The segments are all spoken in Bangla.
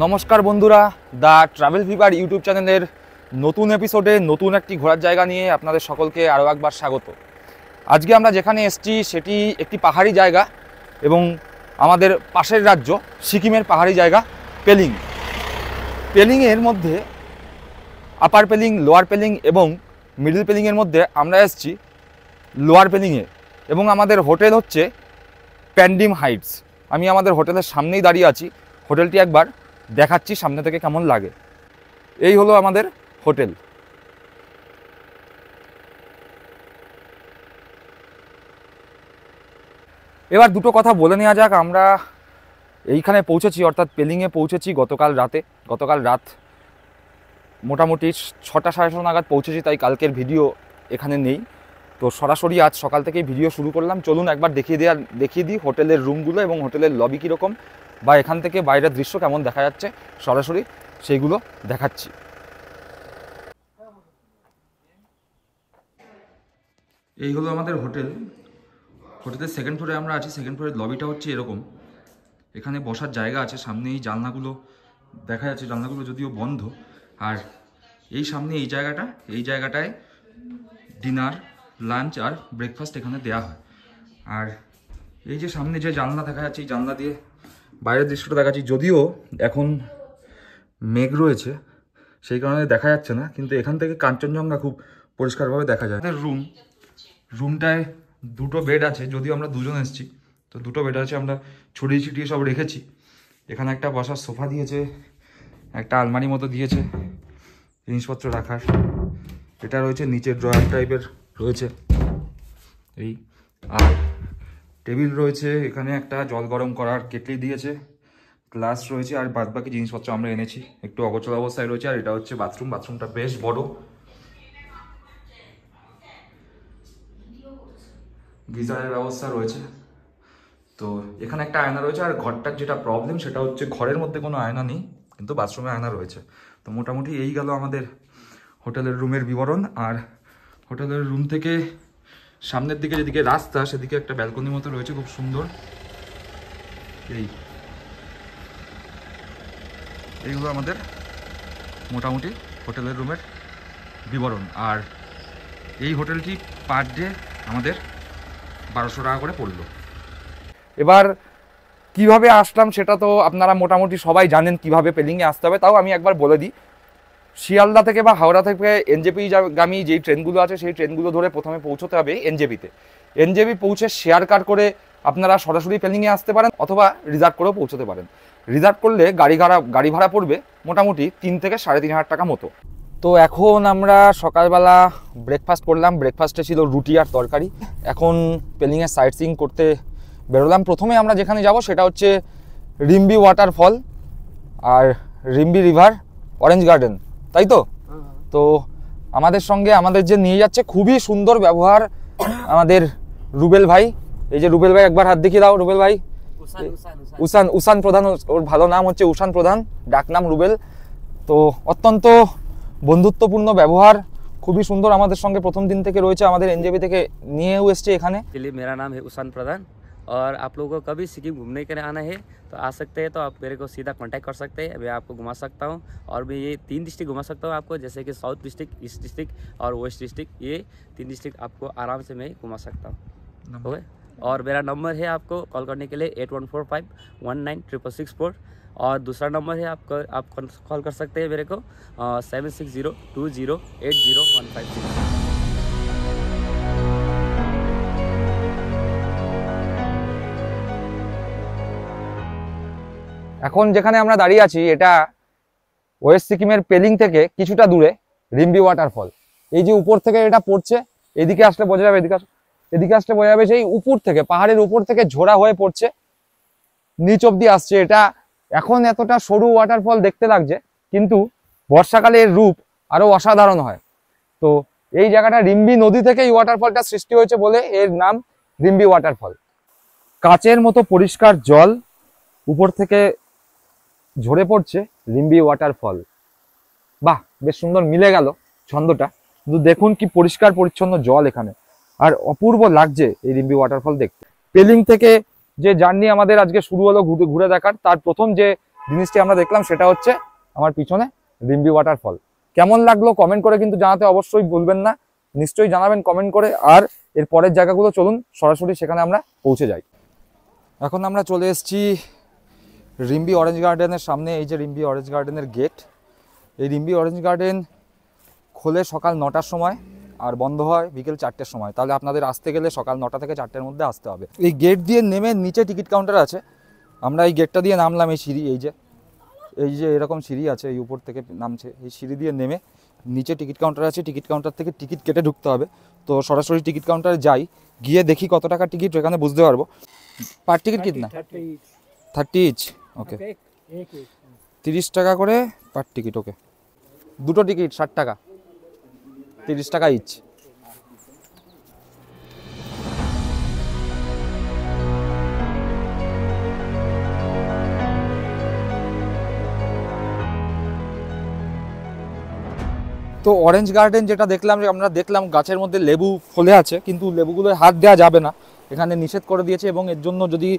নমস্কার বন্ধুরা, দ্য ট্রাভেল ফিভার ইউটিউব চ্যানেলের নতুন এপিসোডে নতুন একটি ঘোরার জায়গা নিয়ে আপনাদের সকলকে আরও একবার স্বাগত। আজকে আমরা যেখানে এসেছি সেটি একটি পাহাড়ি জায়গা এবং আমাদের পাশের রাজ্য সিকিমের পাহাড়ি জায়গা পেলিং। পেলিংয়ের মধ্যে আপার পেলিং, লোয়ার পেলিং এবং মিডল পেলিংয়ের মধ্যে আমরা এসেছি লোয়ার পেলিংয়ে এবং আমাদের হোটেল হচ্ছে প্যান্ডিম হাইটস। আমি আমাদের হোটেলের সামনেই দাঁড়িয়ে আছি, হোটেলটি একবার দেখাচ্ছি সামনে থেকে কেমন লাগে। এই হলো আমাদের হোটেল। এবার দুটো কথা বলে নেওয়া যাক। আমরা এইখানে পৌঁছেছি, অর্থাৎ পেলিংয়ে পৌঁছেছি গতকাল রাত মোটামুটি 6টা সাড়ে 6 নাগাদ পৌঁছেছি, তাই কালকের ভিডিও এখানে নেই। তো সরাসরি আজ সকাল থেকেই ভিডিও শুরু করলাম। চলুন একবার দেখিয়ে দিই হোটেলের রুমগুলো এবং হোটেলের লবি কীরকম, বা এখান থেকে বাইরের দৃশ্য কেমন দেখা যাচ্ছে সরাসরি সেইগুলো দেখাচ্ছি। এই হলো আমাদের হোটেল। হোটেলের সেকেন্ড ফ্লোরে আমরা আছি। সেকেন্ড ফ্লোরের লবিটা হচ্ছে এরকম। এখানে বসার জায়গা আছে, সামনে এই জানলাগুলো দেখা যাচ্ছে, জানলাগুলো যদিও বন্ধ। আর এই সামনে এই জায়গাটায় ডিনার, লাঞ্চ আর ব্রেকফাস্ট এখানে দেয়া হয়। আর এই যে সামনে যে জানলা দেখা যাচ্ছে, এই জানলা দিয়ে বাইরের দৃশ্যটা দেখাচ্ছি। যদিও এখন মেঘ রয়েছে সেই কারণে দেখা যাচ্ছে না, কিন্তু এখান থেকে কাঞ্চনজঙ্ঘা খুব পরিষ্কারভাবে দেখা যায়। রুমটায় দুটো বেড আছে, যদিও আমরা দুজন এসেছি তো দুটো বেড আছে, আমরা ছড়িয়ে ছিটিয়ে সব রেখেছি। এখানে একটা বসার সোফা দিয়েছে, একটা আলমারি মতো দিয়েছে জিনিসপত্র রাখার। এটা রয়েছে নিচে ড্রয়ার টাইপের রয়েছে এই, আর টেবিল রয়েছে। এখানে একটা জল গরম করার কেটলি দিয়েছে, গ্লাস রয়েছে, আর বাদবাকি জিনিসপত্র আমরা এনেছি একটু অগোছল অবস্থায় রয়েছে। আর এটা হচ্ছে বাথরুম। বাথরুমটা বেশ বড়, গিজারের ব্যবস্থা রয়েছে। তো এখানে একটা আয়না রয়েছে। আর ঘরটার যেটা প্রবলেম সেটা হচ্ছে ঘরের মধ্যে কোনো আয়না নেই, কিন্তু বাথরুমে আয়না রয়েছে। তো মোটামুটি এই গেল আমাদের হোটেলের রুমের বিবরণ। আর হোটেলের রুম থেকে সামনের দিকে যেদিকে রাস্তা, সেদিকে একটা ব্যালকনি মতো রয়েছে খুব সুন্দর। এইগুলো আমাদের মোটামুটি হোটেলের রুমের বিবরণ। আর এই হোটেলটি পার ডে আমাদের 1200 টাকা করে পড়লো। এবার কিভাবে আসলাম সেটা তো আপনারা মোটামুটি সবাই জানেন কিভাবে পেলিংয়ে আসতে হবে। তাও আমি একবার বলে দিই, শিয়ালদা থেকে বা হাওড়া থেকে এনজেপি গামী যেই ট্রেনগুলো আছে সেই ট্রেনগুলো ধরে প্রথমে পৌঁছতে হবে এনজেপিতে। এনজেপি পৌঁছে শেয়ার কার করে আপনারা সরাসরি পেলিংয়ে আসতে পারেন, অথবা রিজার্ভ করেও পৌঁছতে পারেন। রিজার্ভ করলে গাড়ি ভাড়া পড়বে মোটামুটি 3 থেকে 3,500 টাকা মতো। তো এখন আমরা সকালবেলা ব্রেকফাস্ট করলাম। ব্রেকফাস্টে ছিল রুটি আর তরকারি। এখন পেলিংয়ে সাইট সিইং করতে বেরোলাম। প্রথমে আমরা যেখানে যাব সেটা হচ্ছে রিম্বি ওয়াটারফল আর রিম্বি রিভার, অরেঞ্জ গার্ডেন, তাই তো? তো আমাদের সঙ্গে আমাদের যে নিয়ে যাচ্ছে, খুবই সুন্দর ব্যবহার আমাদের রুবেল ভাই। এই যে রুবেল ভাই, একবার হাত দেখিয়ে দাও। রুবেল ভাই, উসান প্রধান, ওর ভালো নাম হচ্ছে উসান প্রধান, ডাকনাম রুবেল। তো অত্যন্ত বন্ধুত্বপূর্ণ ব্যবহার, খুবই সুন্দর। আমাদের সঙ্গে প্রথম দিন থেকে রয়েছে, আমাদের এনজেপি থেকে নিয়েও এসছে এখানে। मेरा नाम है उसान प्रधान और आप लोगों को कभी सिक्किम घूमने के लिए आना है तो आ सकते हैं। तो आप मेरे को सीधा कांटेक्ट कर सकते हैं, मैं आपको घुमा सकता हूं। और मैं ये 3 डिस्ट्रिक्ट घुमा सकता हूं आपको, जैसे कि साउथ डिस्ट्रिक्ट, ईस्ट डिस्ट्रिक्ट और वेस्ट डिस्ट्रिक्ट। ये 3 डिस्ट्रिक्ट आपको आराम से मैं घुमा सकता हूँ। ओके, और मेरा नंबर है आपको कॉल करने के लिए 8145196664। और दूसरा नंबर है आप कॉल कर सकते हैं मेरे को 7602080150। এখন যেখানে আমরা দাঁড়িয়ে আছি এটা ওয়েস্ট সিকিমের পেলিং থেকে কিছুটা দূরে রিম্বি ওয়াটারফল। এই যে উপর থেকে এটা পড়ছে, এদিকে আসলে বোঝা যাবে, এদিকে আসলে বোঝা যাবে সেই উপর থেকে, পাহাড়ের উপর থেকে ঝোড়া হয়ে পড়ছে, নিচ অব্দি আসছে। এটা এখন এতটা সরু ওয়াটারফল দেখতে লাগছে, কিন্তু বর্ষাকালে এর রূপ আরো অসাধারণ হয়। তো এই জায়গাটা রিম্বি নদী থেকে এই ওয়াটারফলটা সৃষ্টি হয়েছে বলে এর নাম রিম্বি ওয়াটারফল। কাচের মতো পরিষ্কার জল উপর থেকে ঝরে পড়ছে, রিম্বি ওয়াটারফল। বাহ, বেশ সুন্দর মিলে গেল ছন্দটা। কিন্তু দেখুন কি পরিষ্কার পরিচ্ছন্ন জল এখানে, আর অপূর্ব লাগছে এই রিম্বি ওয়াটারফল দেখতে। পেলিং থেকে যে জার্নি আমাদের আজকে শুরু হলো ঘুরে দেখার, তার প্রথম যে জিনিসটি আমরা দেখলাম সেটা হচ্ছে আমার পিছনে রিম্বি ওয়াটারফল। কেমন লাগলো কমেন্ট করে কিন্তু জানাতে অবশ্যই ভুলবেন না, নিশ্চয়ই জানাবেন কমেন্ট করে। আর এর পরের জায়গাগুলো চলুন সরাসরি সেখানে আমরা পৌঁছে যাই। এখন আমরা চলে এসেছি রিম্বি অরেঞ্জ গার্ডেনের সামনে। এই যে রিম্বি অরেঞ্জ গার্ডেনের গেট। এই রিম্বি অরেঞ্জ গার্ডেন খোলে সকাল 9টার সময় আর বন্ধ হয় বিকেল 4টের সময়। তাহলে আপনাদের আসতে গেলে সকাল 9টা থেকে 4টের মধ্যে আসতে হবে। এই গেট দিয়ে নেমে নিচে টিকিট কাউন্টার আছে। আমরা এই গেটটা দিয়ে নামলাম, এই সিঁড়ি, এই যে এরকম সিঁড়ি আছে, এই উপর থেকে নামছে, এই সিঁড়ি দিয়ে নেমে নিচে টিকিট কাউন্টার আছে। টিকিট কাউন্টার থেকে টিকিট কেটে ঢুকতে হবে। তো সরাসরি টিকিট কাউন্টারে যাই, গিয়ে দেখি কত টাকা টিকিট, এখানে বুঝতে পারবো। পার টিকিট কিতনা? 30 ইচ। ওকে, 30 টাকা করে পার টিকিট। ওকে, দুটো টিকিট 60 টাকা, 30 টাকা ইচ। তো অরেঞ্জ গার্ডেন যেটা দেখলাম, যে আমরা দেখলাম গাছের মধ্যে লেবু ফলে আছে, কিন্তু লেবুগুলোয় হাত দেওয়া যাবে না, এখানে নিষেধ করে দিয়েছে। এবং এর জন্য যদি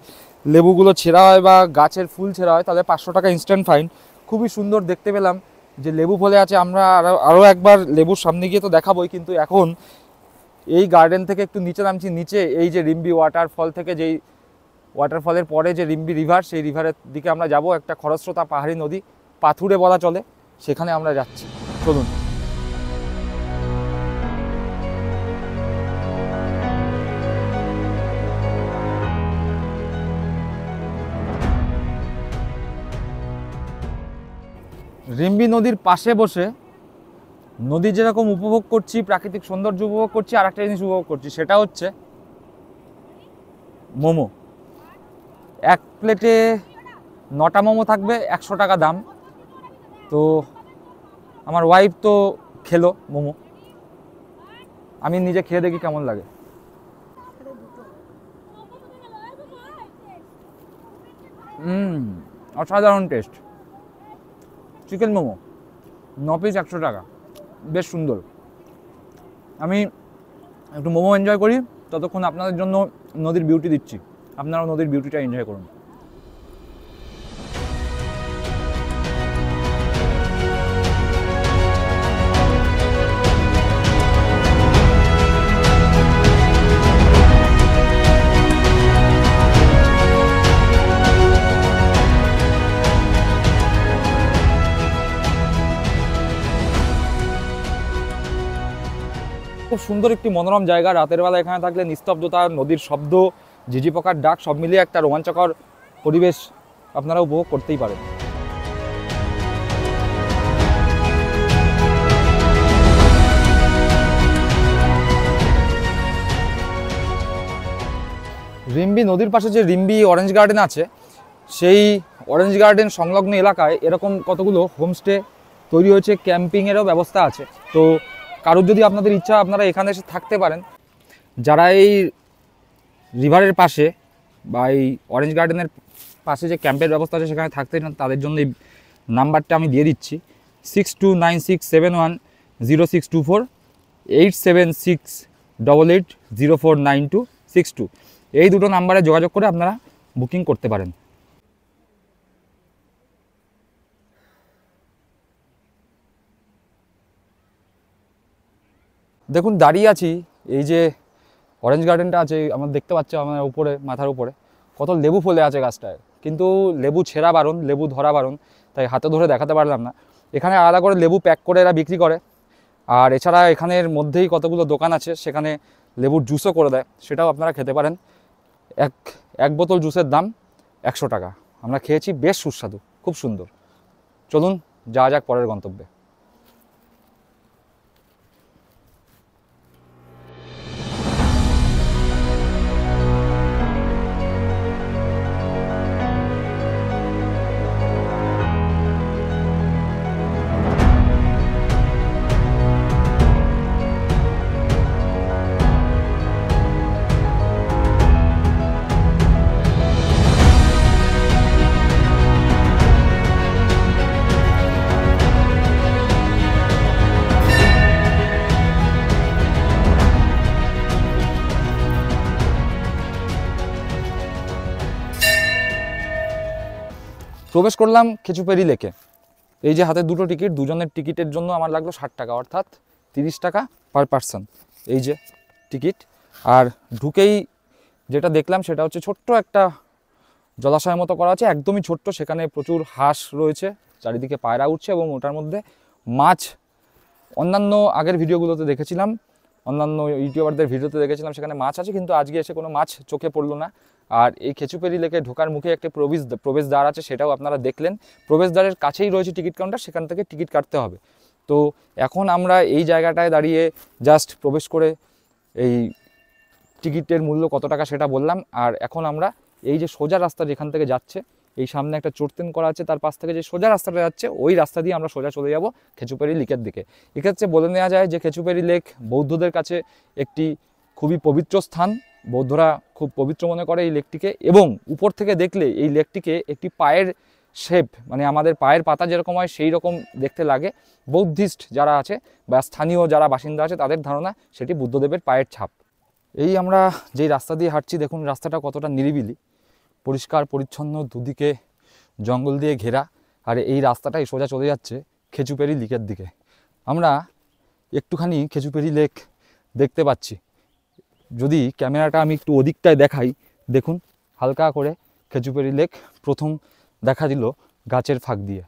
লেবুগুলো ছেঁড়া হয় বা গাছের ফুল ছেঁড়া হয় তাহলে 500 টাকা ইনস্ট্যান্ট ফাইন। খুবই সুন্দর দেখতে পেলাম যে লেবু ফলে আছে। আমরা আরও একবার লেবুর সামনে গিয়ে তো দেখাবোই, কিন্তু এখন এই গার্ডেন থেকে একটু নিচে নামছি। নিচে এই যে রিম্বি ওয়াটারফল থেকে, যেই ওয়াটারফলের পরে যে রিম্বি রিভার, সেই রিভারের দিকে আমরা যাব। একটা খরস্রোতা পাহাড়ি নদী, পাথুরে বলা চলে, সেখানে আমরা যাচ্ছি। চলুন। রিম্বি নদীর পাশে বসে নদী যেরকম উপভোগ করছি, প্রাকৃতিক সৌন্দর্য উপভোগ করছি, আর একটা জিনিস উপভোগ করছি, সেটা হচ্ছে মোমো। এক প্লেটে 9টা মোমো থাকবে, 100 টাকা দাম। তো আমার ওয়াইফ তো খেলো মোমো, আমি নিজে খেয়ে দেখি কেমন লাগে। অসাধারণ টেস্ট। চিকেন মোমো 9 পিস 100 টাকা, বেশ সুন্দর। আমি একটু মোমো এনজয় করি, ততক্ষণ আপনাদের জন্য নদীর বিউটি দিচ্ছি। আপনারাও নদীর বিউটিটা এনজয় করুন। খুব সুন্দর একটি মনোরম জায়গা। রাতের বেলা এখানে থাকলে নিস্তব্ধতা, নদীর শব্দ, ঝিঝি পোকার ডাক, সব মিলিয়ে একটা রোমাঞ্চকর পরিবেশ আপনারা উপভোগ করতেই পারেন। রিম্বি নদীর পাশে যে রিম্বি অরেঞ্জ গার্ডেন আছে, সেই অরেঞ্জ গার্ডেন সংলগ্ন এলাকায় এরকম কতগুলো হোমস্টে তৈরি হয়েছে, ক্যাম্পিংয়েরও ব্যবস্থা আছে। তো কারোর যদি আপনাদের ইচ্ছা, আপনারা এখানে এসে থাকতে পারেন। যারা এই রিভারের পাশে বা এই অরেঞ্জ গার্ডেনের পাশে যে ক্যাম্পের ব্যবস্থা আছে সেখানে থাকতে চান, তাদের জন্য এই নাম্বারটা আমি দিয়ে দিচ্ছি, 6296710624, 8768804926, এই দুটো নাম্বারে যোগাযোগ করে আপনারা বুকিং করতে পারেন। দেখুন, দাঁড়িয়ে আছি, এই যে অরেঞ্জ গার্ডেনটা আছে আমার দেখতে পাচ্ছি আমার উপরে, মাথার উপরে কত লেবু ফলে আছে গাছটায়, কিন্তু লেবু ছেঁড়া বারণ, লেবু ধরা বারণ, তাই হাতে ধরে দেখাতে পারলাম না। এখানে আলাদা করে লেবু প্যাক করে এরা বিক্রি করে। আর এছাড়া এখানের মধ্যেই কতগুলো দোকান আছে, সেখানে লেবুর জুসও করে দেয়, সেটাও আপনারা খেতে পারেন। এক বোতল জুসের দাম 100 টাকা। আমরা খেয়েছি, বেশ সুস্বাদু, খুব সুন্দর। চলুন যাওয়া যাক পরের গন্তব্যে। প্রবেশ করলাম খেচুপেরি লেকে। এই যে হাতে দুটো টিকিট, দুজনের টিকিটের জন্য আমার লাগলো 60 টাকা, অর্থাৎ 30 টাকা পার পারসন। এই যে টিকিট। আর ঢুকেই যেটা দেখলাম সেটা হচ্ছে ছোট্ট একটা জলাশয়ের মতো করা আছে, একদমই ছোট্ট। সেখানে প্রচুর হাঁস রয়েছে, চারিদিকে পায়রা উঠছে এবং ওটার মধ্যে মাছ। অন্যান্য আগের ভিডিওগুলোতে দেখেছিলাম, অন্যান্য ইউটিউবারদের ভিডিওতে দেখেছিলাম সেখানে মাছ আছে, কিন্তু আজকে এসে কোনো মাছ চোখে পড়লো না। আর এই খেচুপেরি লেকে ঢোকার মুখে একটা প্রবেশদ্বার আছে, সেটাও আপনারা দেখলেন। প্রবেশদ্বারের কাছেই রয়েছে টিকিট কাউন্টার, সেখান থেকে টিকিট কাটতে হবে। তো এখন আমরা এই জায়গাটায় দাঁড়িয়ে জাস্ট প্রবেশ করে এই টিকিটের মূল্য কত টাকা সেটা বললাম। আর এখন আমরা এই যে সোজা রাস্তা যেখান থেকে যাচ্ছে, এই সামনে একটা চোরতেন করা আছে, তার পাশ থেকে যে সোজা রাস্তাটা যাচ্ছে ওই রাস্তা দিয়ে আমরা সোজা চলে যাব খেচুপেরি লেকের দিকে। এক্ষেত্রে বলে নেওয়া যায় যে খেচুপেরি লেক বৌদ্ধদের কাছে একটি খুবই পবিত্র স্থান। বৌদ্ধরা খুব পবিত্র মনে করে এই লেকটিকে, এবং উপর থেকে দেখলে এই লেকটিকে একটি পায়ের শেপ, মানে আমাদের পায়ের পাতা যেরকম হয় সেই রকম দেখতে লাগে। বৌদ্ধিস্ট যারা আছে বা স্থানীয় যারা বাসিন্দা আছে তাদের ধারণা সেটি বুদ্ধদেবের পায়ের ছাপ। এই আমরা যেই রাস্তা দিয়ে হাঁটছি, দেখুন রাস্তাটা কতটা নিরিবিলি, পরিষ্কার পরিচ্ছন্ন, দুদিকে জঙ্গল দিয়ে ঘেরা। আর এই রাস্তাটাই সোজা চলে যাচ্ছে খেচুপেরি লেকের দিকে। আমরা একটুখানি খেচুপেরি লেক দেখতে পাচ্ছি। যদি ক্যামেরাটা আমি একটু ওদিকটায় দেখাই, দেখুন হালকা করে খেচুপেরি লেক প্রথম দেখা দিল গাছের ফাঁক দিয়ে।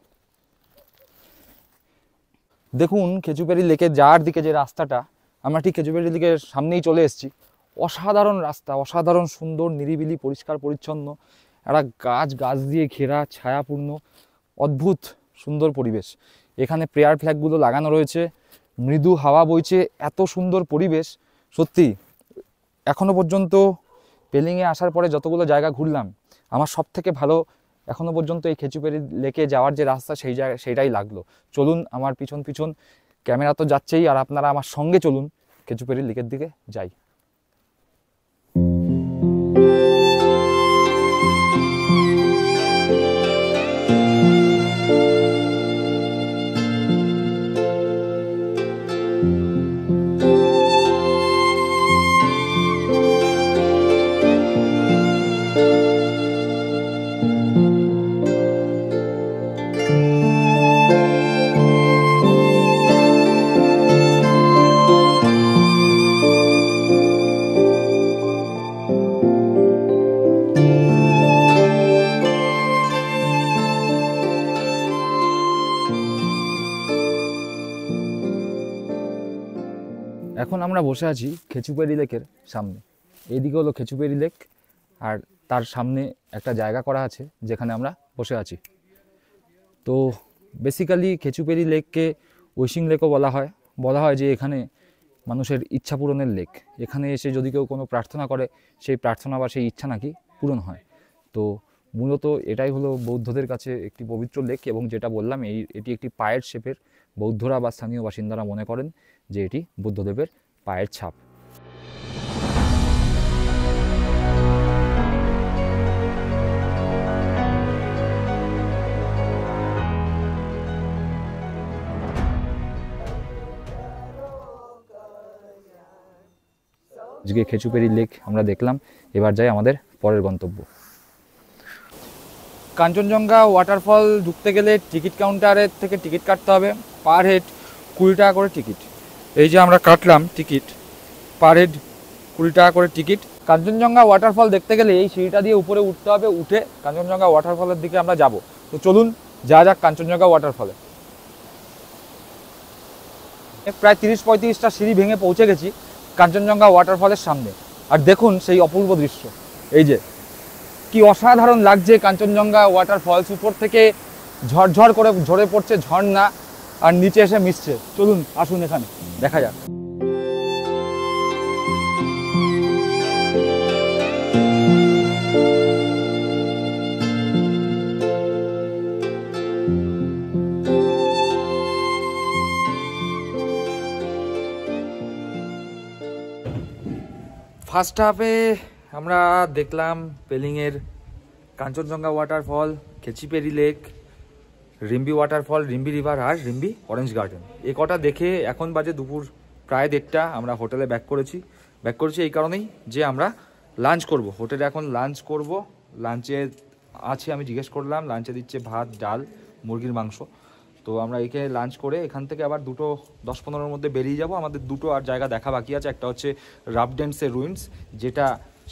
দেখুন খেচুপেরি লেকের যাওয়ার দিকে যে রাস্তাটা, আমরা ঠিক খেচুপেরি লেকের সামনেই চলে এসেছি। অসাধারণ রাস্তা, অসাধারণ সুন্দর, নিরিবিলি, পরিষ্কার পরিচ্ছন্ন, একটা গাছ দিয়ে ঘেরা, ছায়াপূর্ণ, অদ্ভুত সুন্দর পরিবেশ। এখানে প্রেয়ার ফ্ল্যাগগুলো লাগানো রয়েছে, মৃদু হাওয়া বইছে, এত সুন্দর পরিবেশ। সত্যি এখনও পর্যন্ত পেলিংয়ে আসার পরে যতগুলো জায়গা ঘুরলাম, আমার সব থেকে ভালো এখনও পর্যন্ত এই খেচুপেরি লেকে যাওয়ার যে রাস্তা সেইটাই লাগলো। চলুন আমার পিছন পিছন, ক্যামেরা তো যাচ্ছেই, আর আপনারা আমার সঙ্গে চলুন, খেচুপেরি লেকের দিকে যাই। এখন আমরা বসে আছি খেচুপেরি লেকের সামনে। এইদিকে হলো খেচুপেরি লেক, আর তার সামনে একটা জায়গা করা আছে যেখানে আমরা বসে আছি। তো বেসিক্যালি খেচুপেরি লেককে উইশিং লেকও বলা হয় যে এখানে মানুষের ইচ্ছা পূরণের লেক। এখানে এসে যদি কেউ কোনো প্রার্থনা করে, সেই প্রার্থনা বা সেই ইচ্ছা নাকি পূরণ হয়। তো মূলত এটাই হলো বৌদ্ধদের কাছে একটি পবিত্র লেক, এবং যেটা বললাম এটি একটি পায়ের শেপের। বৌদ্ধরা বা স্থানীয় বাসিন্দারা মনে করেন যে এটি বুদ্ধদেবের পায়ের ছাপ। আজকে খেচুপেরি লেক আমরা দেখলাম, এবার যাই আমাদের পরের গন্তব্য। কাঞ্চনজঙ্ঘা ওয়াটারফল ঢুকতে গেলে টিকিট কাউন্টারের থেকে টিকিট কাটতে হবে, পার হেড 20 টাকা করে টিকিট। এই যে আমরা কাটলাম টিকিট, পার হেড 20 টাকা করে টিকিট। কাঞ্চনজঙ্ঘা ওয়াটারফল দেখতে গেলে এই সিঁড়িটা দিয়ে উপরে উঠতে হবে, উঠে কাঞ্চনজঙ্ঘা ওয়াটারফলের দিকে আমরা যাব। তো চলুন যাক কাঞ্চনজঙ্ঘা ওয়াটারফলে। প্রায় 30-35টা সিঁড়ি ভেঙে পৌঁছে গেছি কাঞ্চনজঙ্ঘা ওয়াটারফলের সামনে। আর দেখুন সেই অপূর্ব দৃশ্য, এই যে কি অসাধারণ লাগছে কাঞ্চনজঙ্ঘা ওয়াটারফলস। উপর থেকে ঝরঝর করে ঝরে পড়ছে ঝর্ণা, আর নিচে এসে মিশছে। চলুন আসুন এখানে দেখা যাক। ফার্স্ট হাফে আমরা দেখলাম পেলিংয়ের Kanchenjunga waterfall, Khecheopalri lake, Rimbi waterfall, Rimbi river আর রিম্বি অরেঞ্জ গার্ডেন। এ কটা দেখে এখন বাজে দুপুর প্রায় 1:30। আমরা হোটেলে ব্যাক করেছি এই কারণেই যে আমরা লাঞ্চ করব। হোটেলে এখন লাঞ্চ করব। লাঞ্চে আছে আমি জিজ্ঞেস করলাম, লাঞ্চে দিচ্ছে ভাত, ডাল, মুরগির মাংস। তো আমরা এখানে লাঞ্চ করে এখান থেকে আবার 2:10-15-এর মধ্যে বেরিয়ে যাব। আমাদের দুটো আর জায়গা দেখা বাকি আছে। একটা হচ্ছে রাবডেন্সের রুইন্স, যেটা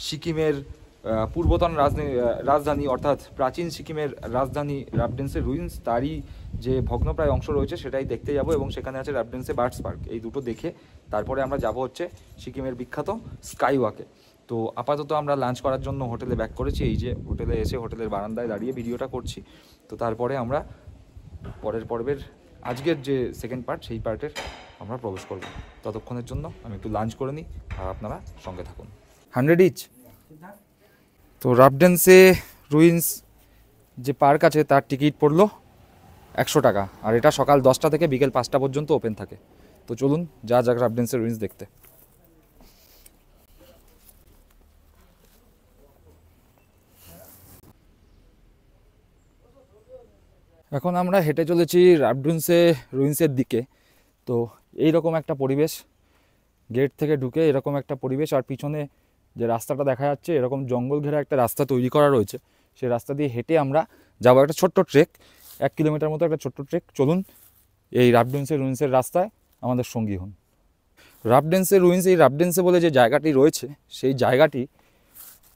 সিকিমের পূর্বতন রাজধানী অর্থাৎ প্রাচীন সিকিমের রাজধানী রাবডেন্সের রুইন্স, তারই যে ভগ্নপ্রায় অংশ রয়েছে সেটাই দেখতে যাব। এবং সেখানে আছে রাবডেন্সে বার্ডস পার্ক। এই দুটো দেখে তারপরে আমরা যাব হচ্ছে সিকিমের বিখ্যাত স্কাই ওয়াকে। তো আপাতত আমরা লাঞ্চ করার জন্য হোটেলে ব্যাক করেছি। এই যে হোটেলে এসে হোটেলের বারান্দায় দাঁড়িয়ে ভিডিওটা করছি। তো তারপরে আমরা পরের পর্বের আজকের যে সেকেন্ড পার্ট, সেই পার্টের আমরা প্রবেশ করব। ততক্ষণের জন্য আমি একটু লাঞ্চ করে নিই, আর আপনারা সঙ্গে থাকুন। 100 ইচ। তো রাবডেন্সে রুইন্স যে পার্ক আছে তার টিকিট পড়লো 100 টাকা, আর এটা সকাল 10টা থেকে বিকেল 5টা পর্যন্ত ওপেন থাকে। তো চলুন যা যাক রাবডেন্সের রুইন্স দেখতে। এখন আমরা হেঁটে চলেছি রুইন্সের দিকে। তো এইরকম একটা পরিবেশ, গেট থেকে ঢুকে এরকম একটা পরিবেশ, আর পিছনে যে রাস্তাটা দেখা যাচ্ছে এরকম জঙ্গল ঘেরা একটা রাস্তা তৈরি করা রয়েছে। সেই রাস্তা দিয়ে হেঁটে আমরা যাবো একটা ছোট্ট ট্রেক, 1 কিলোমিটার মতো একটা ছোট্ট ট্রেক। চলুন এই রুইন্সের রাস্তায় আমাদের সঙ্গী হন। এই রাবডেন্সে বলে যে জায়গাটি রয়েছে, সেই জায়গাটি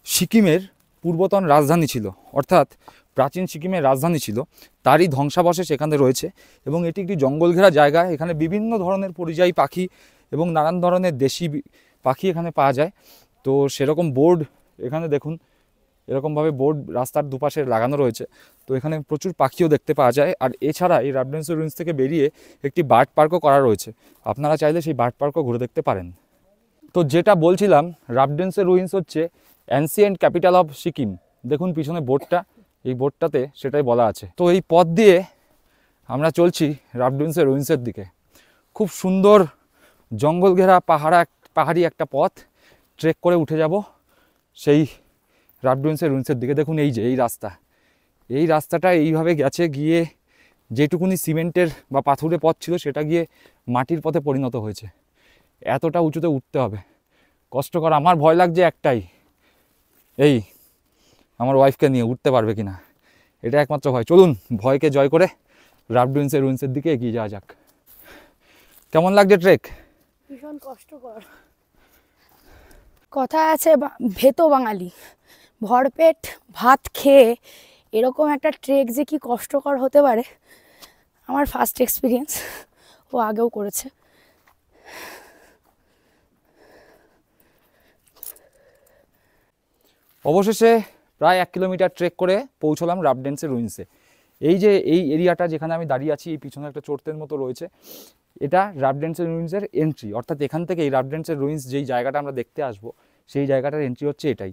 সিকিমের পূর্বতন রাজধানী ছিল, অর্থাৎ প্রাচীন সিকিমের রাজধানী ছিল, তারই ধ্বংসাবশেষ এখানে রয়েছে। এবং এটি একটি জঙ্গল ঘেরা জায়গা। এখানে বিভিন্ন ধরনের পরিযায়ী পাখি এবং নানান ধরনের দেশি পাখি এখানে পাওয়া যায়। তো সেরকম বোর্ড এখানে দেখুন, এরকমভাবে বোর্ড রাস্তার দুপাশে লাগানো রয়েছে। তো এখানে প্রচুর পাখিও দেখতে পাওয়া যায়। আর এছাড়া এই রাবডেন্সের রুইন্স থেকে বেরিয়ে একটি বার্ড পার্কও করা রয়েছে, আপনারা চাইলে সেই বার্ড পার্কও ঘুরে দেখতে পারেন। তো যেটা বলছিলাম, রাবডেন্সের রুইন্স হচ্ছে অ্যানসিয়েন্ট ক্যাপিটাল অফ সিকিম। দেখুন পিছনে বোর্ডটা, এই বোর্ডটাতে সেটাই বলা আছে। তো এই পথ দিয়ে আমরা চলছি রাবডেন্সের রুইন্সের দিকে। খুব সুন্দর জঙ্গল ঘেরা পাহাড়ি একটা পথ, ট্রেক করে উঠে যাব সেই রাবডেন্সের রুইন্সের দিকে। দেখুন এই যে এই রাস্তাটা এইভাবে গেছে, গিয়ে যেটুকুনি সিমেন্টের বা পাথুরে পথ ছিল সেটা গিয়ে মাটির পথে পরিণত হয়েছে। এতটা উঁচুতে উঠতে হবে, কষ্টকর। আমার ভয় লাগছে একটাই, এই আমার ওয়াইফকে নিয়ে উঠতে পারবে কিনা, এটা একমাত্র ভয়। চলুন ভয়কে জয় করে রাবডেন্সের রুইন্সের দিকে এগিয়ে যাওয়া যাক। কেমন লাগছে ট্রেক? ভীষণ কষ্টকর। কথা আছে ভেতো বাঙালি, ভরপেট ভাত খেয়ে এরকম একটা ট্রেক যে কি কষ্টকর হতে পারে, আমার ফার্স্ট এক্সপিরিয়েন্স। ও আগেও করেছে। অবশেষে প্রায় 1 কিলোমিটার ট্রেক করে পৌঁছলাম রাবডেন্সের রুইন্সে। এই যে এই এরিয়াটা যেখানে আমি দাঁড়িয়ে আছি, এই পিছনে একটা চোরতের মতো রয়েছে, এটা রাবডেন্সের রুইন্সের এন্ট্রি। অর্থাৎ এখান থেকে এই রাবডেন্সের রুইন্স যেই জায়গাটা আমরা দেখতে আসবো, সেই জায়গাটার এন্ট্রি হচ্ছে এটাই।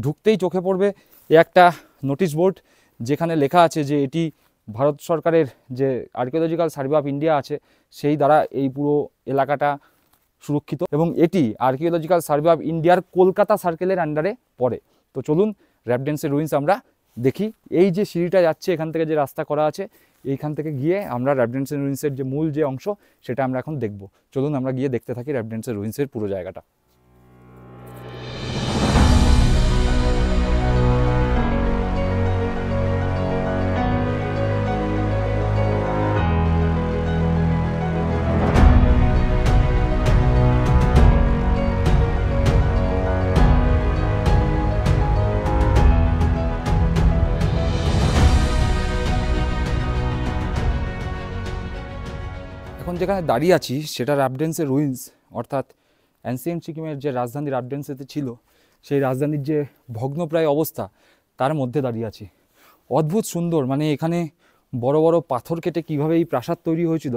ঢুকতেই চোখে পড়বে একটা নোটিশ বোর্ড, যেখানে লেখা আছে যে এটি ভারত সরকারের যে আর্কিওলজিক্যাল সার্ভে অফ ইন্ডিয়া আছে, সেই দ্বারা এই পুরো এলাকাটা সুরক্ষিত, এবং এটি আর্কিওলজিক্যাল সার্ভে অফ ইন্ডিয়ার কলকাতা সার্কেলের আন্ডারে পড়ে। তো চলুন রাবডেন্সের রুইন্স আমরা দেখি। এই যে সিঁড়িটা যাচ্ছে, এখান থেকে যে রাস্তা করা আছে, এইখান থেকে গিয়ে আমরা রাবডেন্সের রুইন্সের যে মূল যে অংশ, সেটা আমরা এখন দেখব। চলুন আমরা গিয়ে দেখতে থাকি রাবডেন্সের রুইন্সের পুরো জায়গাটা। এখন যেখানে দাঁড়িয়ে আছি সেটা রাবডেন্সের রুইন্স, অর্থাৎ অ্যানসিয়েন্ট সিকিমের যে রাজধানী রাবডেন্সেতে ছিল, সেই রাজধানীর যে ভগ্নপ্রায় অবস্থা, তার মধ্যে দাঁড়িয়ে আছি। অদ্ভুত সুন্দর, মানে এখানে বড় বড় পাথর কেটে কীভাবে এই প্রাসাদ তৈরি হয়েছিল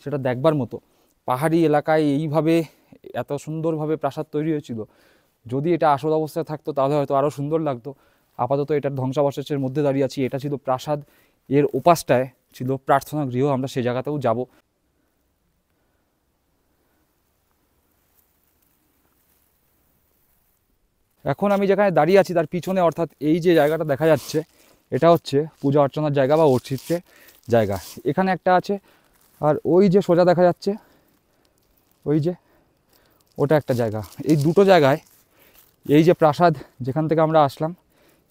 সেটা দেখবার মতো। পাহাড়ি এলাকায় এইভাবে এত সুন্দরভাবে প্রাসাদ তৈরি হয়েছিল। যদি এটা আসল অবস্থায় থাকতো তাহলে হয়তো আরও সুন্দর লাগতো। আপাতত এটার ধ্বংসাবশেষের মধ্যে দাঁড়িয়ে আছি। এটা ছিল প্রাসাদ, এর ওপাশটায় ছিল প্রার্থনা গৃহ, আমরা সে জায়গাতেও যাব। এখন আমি যেখানে দাঁড়িয়ে আছি তার পিছনে, অর্থাৎ এই যে জায়গাটা দেখা যাচ্ছে, এটা হচ্ছে পূজা অর্চনার জায়গা বা অর্চিত্রের জায়গা। এখানে একটা আছে, আর ওই যে সোজা দেখা যাচ্ছে, ওই যে ওটা একটা জায়গা। এই দুটো জায়গায় এই যে প্রাসাদ যেখান থেকে আমরা আসলাম,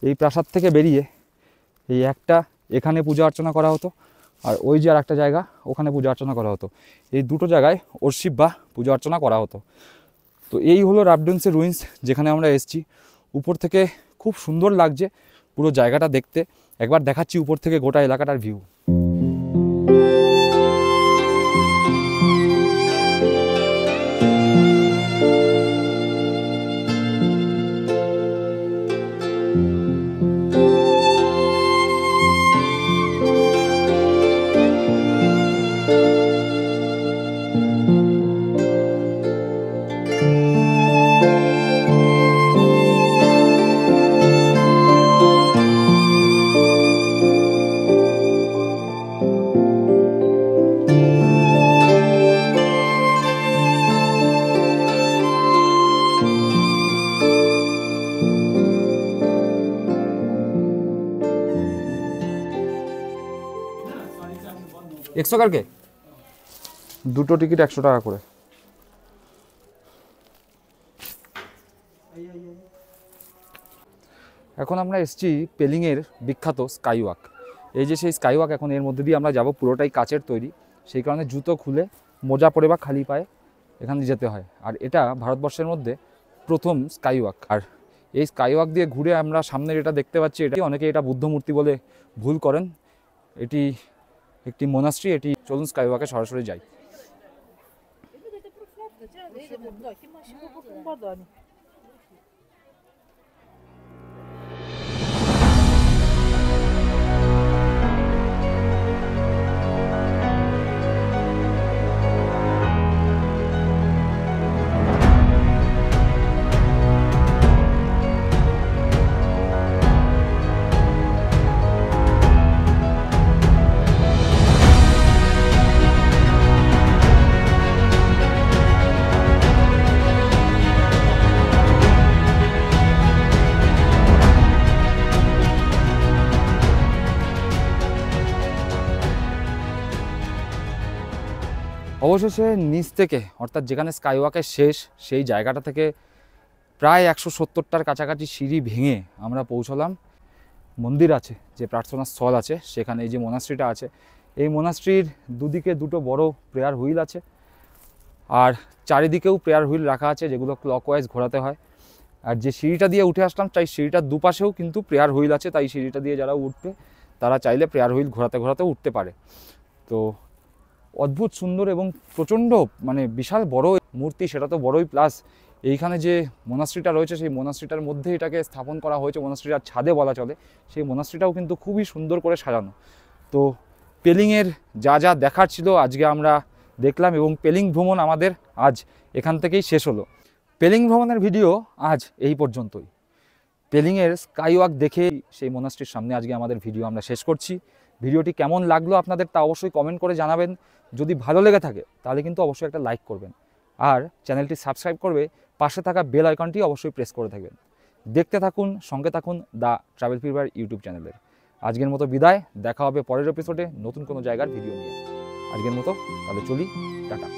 এই প্রাসাদ থেকে বেরিয়ে এই একটা এখানে পূজা অর্চনা করা হতো, আর ওই যে আর একটা জায়গা ওখানে পূজা অর্চনা করা হতো। এই দুটো জায়গায় অর্শিব বা পূজা অর্চনা করা হতো। তো এই হলো রাবডুন্সের রুইন্স, যেখানে আমরা এসেছি। উপর থেকে খুব সুন্দর লাগছে পুরো জায়গাটা দেখতে। একবার দেখাচ্ছি উপর থেকে গোটা এলাকাটার ভিউ। একশো কারকে দুটো টিকিট 100 টাকা করে। এখন আমরা এসেছি পেলিংয়ের বিখ্যাত স্কাইওয়াক। এই যে সেই স্কাইওয়াক, এখন এর মধ্যে দিয়ে আমরা যাব। পুরোটাই কাচের তৈরি, সেই কারণে জুতো খুলে মোজা পরে বা খালি পায়ে এখানে যেতে হয়। আর এটা ভারতবর্ষের মধ্যে প্রথম স্কাইওয়াক। আর এই স্কাইওয়াক দিয়ে ঘুরে আমরা সামনে যেটা দেখতে পাচ্ছি, এটা অনেকে এটা বুদ্ধ মূর্তি বলে ভুল করেন। এটি একটি মোনাস্ট্রি। এটি চলুন স্কাইওয়াকে সরাসরি যাই। অবশেষে নিচ থেকে, অর্থাৎ যেখানে স্কাইওয়াকের শেষ, সেই জায়গাটা থেকে প্রায় 170টার কাছাকাছি সিঁড়ি ভেঙে আমরা পৌঁছলাম। মন্দির আছে, যে প্রার্থনা স্থল আছে সেখানে। এই যে মোনাস্ট্রিটা আছে, এই মোনাস্ট্রির দুদিকে দুটো বড় প্রেয়ার হুইল আছে, আর চারিদিকেও প্রেয়ার হুইল রাখা আছে, যেগুলো ক্লকওয়াইজ ঘোরাতে হয়। আর যে সিঁড়িটা দিয়ে উঠে আসলাম, তাই সিঁড়িটার দুপাশেও কিন্তু প্রেয়ার হুইল আছে, তাই সিঁড়িটা দিয়ে যারা উঠবে তারা চাইলে প্রেয়ার হুইল ঘোরাতে ঘোরাতে উঠতে পারে। তো অদ্ভুত সুন্দর এবং প্রচণ্ড মানে বিশাল বড় মূর্তি, সেটা তো বড়ই, প্লাস এইখানে যে মোনাস্ট্রিটা রয়েছে সেই মোনাস্ট্রিটার মধ্যে এটাকে স্থাপন করা হয়েছে, মোনাস্ট্রিটার ছাদে বলা চলে। সেই মোনাস্ট্রিটাও কিন্তু খুবই সুন্দর করে সাজানো। তো পেলিংয়ের যা যা দেখার ছিল আজকে আমরা দেখলাম, এবং পেলিং ভ্রমণ আমাদের আজ এখান থেকেই শেষ হলো। পেলিং ভ্রমণের ভিডিও আজ এই পর্যন্তই। পেলিংয়ের স্কাইওয়াক দেখে সেই মোনাস্ট্রির সামনে আজকে আমাদের ভিডিও আমরা শেষ করছি। ভিডিওটি কেমন লাগলো আপনাদের তা অবশ্যই কমেন্ট করে জানাবেন। যদি ভালো লেগে থাকে তাহলে কিন্তু অবশ্যই একটা লাইক করবেন, আর চ্যানেলটি সাবস্ক্রাইব করবে, পাশে থাকা বেল আইকনটি অবশ্যই প্রেস করে থাকবেন। দেখতে থাকুন, সঙ্গে থাকুন দ্য ট্রাভেল ফিভার ইউটিউব চ্যানেলের। আজকের মতো বিদায়, দেখা হবে পরের এপিসোডে নতুন কোনো জায়গার ভিডিও নিয়ে। আজকের মতো তাহলে চলি, টাটা।